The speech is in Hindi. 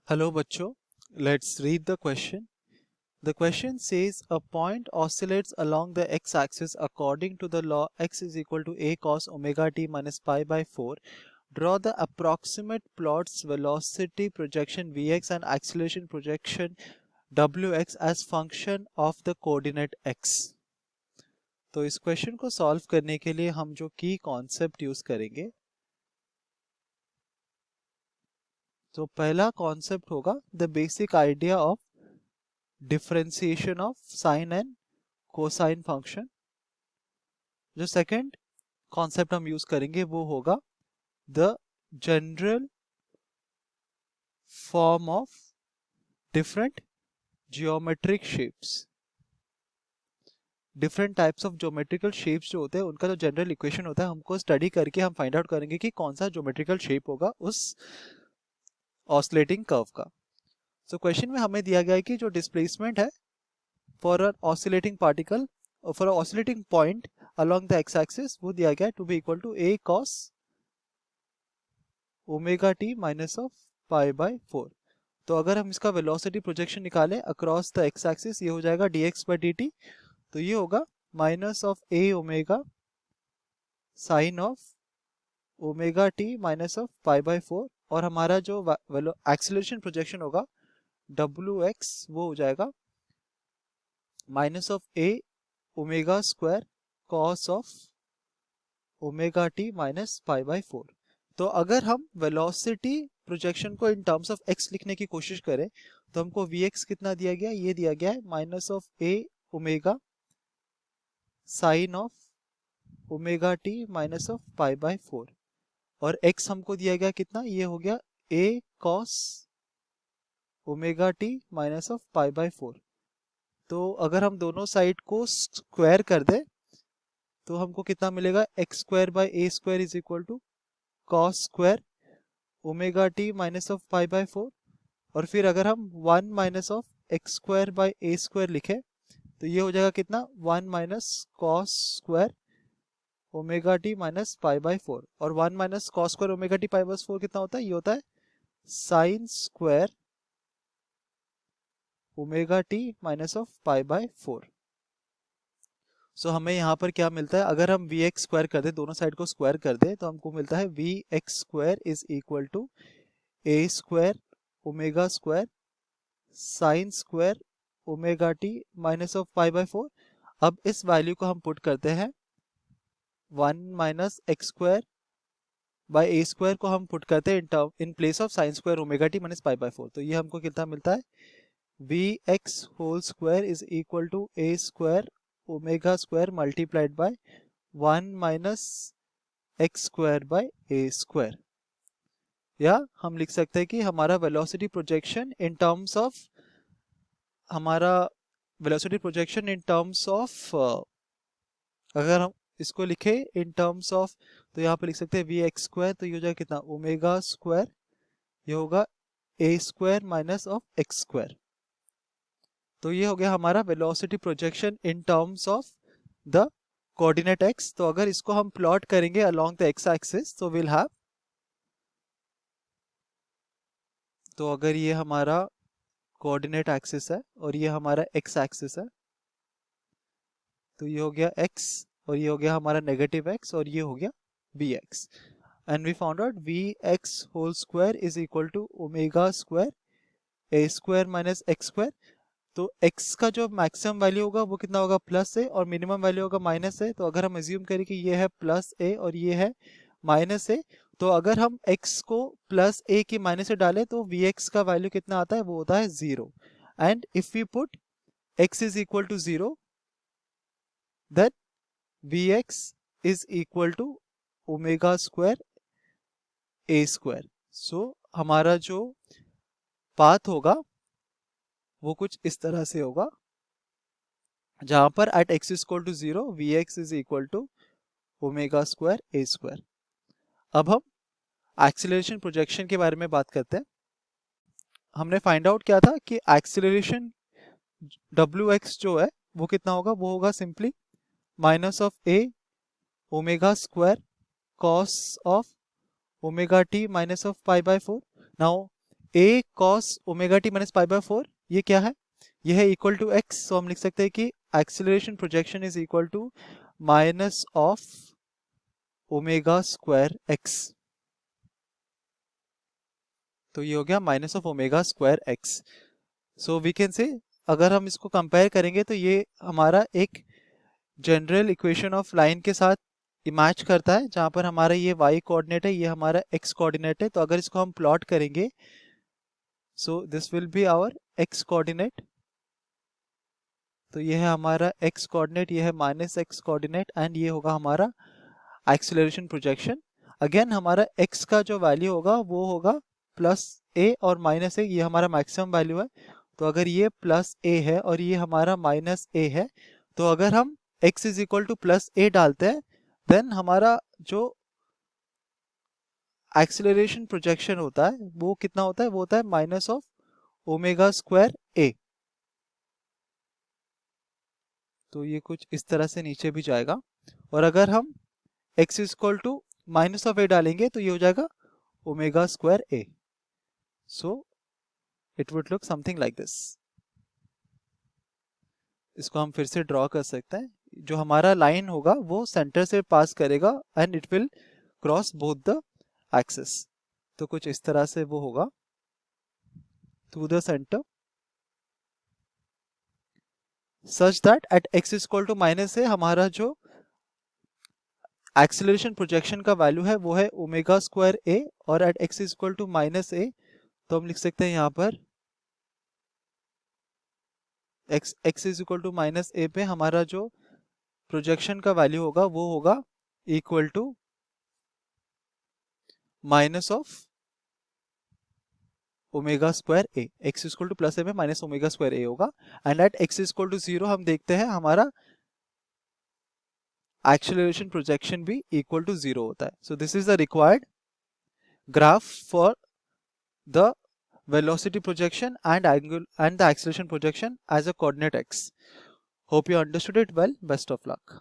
Hello बच्चों, let's read the question. The question says a point oscillates along the x-axis according to the law x is equal to a cos omega t minus pi by 4. Draw the approximate plot's velocity projection vx and acceleration projection wx as function of the coordinate x. तो इस क्वेश्चन को सॉल्व करने के लिए हम जो की कॉन्सेप्ट यूज करेंगे, तो पहला कॉन्सेप्ट होगा the basic idea of differentiation of sine and cosine function. जो सेकंड कॉन्सेप्ट हम यूज करेंगे वो होगा the general form of different geometric shapes. Different types of geometrical shapes जो होते हैं उनका जो जनरल इक्वेशन होता है, हमको स्टडी करके हम फाइंड आउट करेंगे कि कौन सा ज्योमेट्रिकल शेप होगा उस ऑसिलेटिंग कर्व का। सो क्वेश्चन में हमें दिया गया है कि जो डिस्प्लेसमेंट है for a oscillating particle for a oscillating point along the x axis वो दिया गया है to be equal to a cos omega t minus of pi by 4। तो अगर हम इसका वेलोसिटी प्रोजेक्शन निकालें अक्रॉस द एक्स एक्सिस, ये हो जाएगा dx बाय dt। तो ये होगा minus of a omega sine of omega t minus of pi by 4, और हमारा जो एक्सीलरेशन प्रोजेक्शन होगा wx वो हो जाएगा minus of a omega square cos of omega t minus pi by 4। तो अगर हम वेलोसिटी प्रोजेक्शन को इन टर्म्स ऑफ x लिखने की कोशिश करें तो हमको vx कितना दिया गया, ये दिया गया है minus of a omega sine of omega t minus of pi by 4, और x हमको दिया गया कितना, ये हो गया a cos omega t minus of pi by 4। तो अगर हम दोनों साइड को स्क्वायर कर दे तो हमको कितना मिलेगा, x square by a square is equal to cos square omega t minus of pi by 4। और फिर अगर हम 1 minus of x square by a square लिखे तो ये हो जाएगा कितना, 1 minus cos square omega t minus pi by 4। और 1 minus cos square omega t pi by 4 कितना होता है, ये होता है sine square omega t minus of pi by 4। सो हमें यहाँ पर क्या मिलता है, अगर हम वी एक्स स्क्वायर कर दे, दोनों साइड को स्क्वायर कर दे, तो हमको मिलता है v x square is equal to a square omega square sine square omega t minus of pi by 4। अब इस वैल्यू को हम पुट करते हैं 1 minus x square by a square को हम पुट करते हैं in place of sine square omega t minus pi by 4। तो ये हमको कितना मिलता है, v x whole square is equal to a square omega square multiplied by 1 minus x square by a square. या हम लिख सकते हैं कि हमारा velocity projection in terms of अगर हम इसको लिखे इन टर्म्स ऑफ, तो यहाँ पे लिख सकते हैं वी एक्स स्क्वायर, तो ये हो जाएगा कितना, ओमेगा स्क्वायर, ये होगा a square minus of x square. तो ये हो गया हमारा velocity projection in terms of the coordinate x। तो अगर इसको हम प्लॉट करेंगे अलोंग द x एक्सिस तो विल हैव, तो अगर ये हमारा कोऑर्डिनेट एक्सिस है और ये हमारा x एक्सिस है, तो ये हो गया x और ये हो गया हमारा नेगेटिव x और ये हो गया vx। And we found out vx whole square is equal to omega square a square minus x square. तो x का जो मैक्सिमम वैल्यू होगा वो कितना होगा, प्लस ए, और मिनिमम वैल्यू होगा माइनस ए। तो अगर हम एज्यूम करें कि ये है प्लस ए और ये है माइनस ए, तो अगर हम x को प्लस ए की माइनस से डालें तो vx का वैल्यू कितना आता है, वो होता है 0। And if we put x is equal to 0 then vx is equal to omega square a square. So हमारा जो पाथ होगा वो कुछ इस तरह से होगा, जहां पर at x equal to 0 vx is equal to omega square a square. अब हम एक्सीलरेशन प्रोजेक्शन के बारे में बात करते हैं। हमने फाइंड आउट किया था कि एक्सीलरेशन wx जो है वो कितना होगा, वो होगा simply minus of A omega square cos of omega t minus of pi by 4। Now a cos omega t minus pi by 4 ये क्या है, ये है इक्वल टू x, सो हम लिख सकते हैं कि acceleration projection is equal to minus of omega square x। तो ये हो गया minus of omega square x। So we can say अगर हम इसको कंपेयर करेंगे तो ये हमारा एक जनरल इक्वेशन ऑफ लाइन के साथ मैच करता है, जहां पर हमारा ये y कोऑर्डिनेट है, ये हमारा x कोऑर्डिनेट है। तो अगर इसको हम प्लॉट करेंगे, so this will be our x coordinate. तो ये है हमारा x कोऑर्डिनेट, ये है माइनस x कोऑर्डिनेट, एंड ये होगा हमारा एक्सीलरेशन प्रोजेक्शन। अगेन हमारा x का जो वैल्यू होगा वो होगा प्लस a और माइनस a, ये हमारा मैक्सिमम वैल्यू है। तो अगर ये प्लस a है और ये हमारा माइनस a है, तो अगर हम x is equal to plus a डालते हैं, देन हमारा जो एक्सीलरेशन प्रोजेक्शन होता है वो कितना होता है, वो होता है minus of omega square a। तो ये कुछ इस तरह से नीचे भी जाएगा। और अगर हम x is equal to minus of a डालेंगे तो ये हो जाएगा omega square a। So it would look something like this. इसको हम फिर से ड्रॉ कर सकते हैं। जो हमारा लाइन होगा वो सेंटर से पास करेगा and it will cross both the axis. तो कुछ इस तरह से वो होगा through the center, such that at x is equal to minus a हमारा जो एक्सीलरेशन प्रोजेक्शन का वैल्यू है वो है ओमेगा स्क्वायर a, और at x is equal to minus a तो हम लिख सकते हैं यहाँ पर x is equal to minus a पे हमारा जो प्रोजेक्शन का वैल्यू होगा वो होगा equal to minus of omega square a। x equal to plus a में माइनस ओमेगा स्क्वायर a होगा, and at x equal to 0 हम देखते हैं हमारा एक्सीलरेशन प्रोजेक्शन भी इक्वल टू 0 होता है। So this is the required graph for the velocity projection and angle and the acceleration projection as a coordinate x. Hope you understood it well. Best of luck.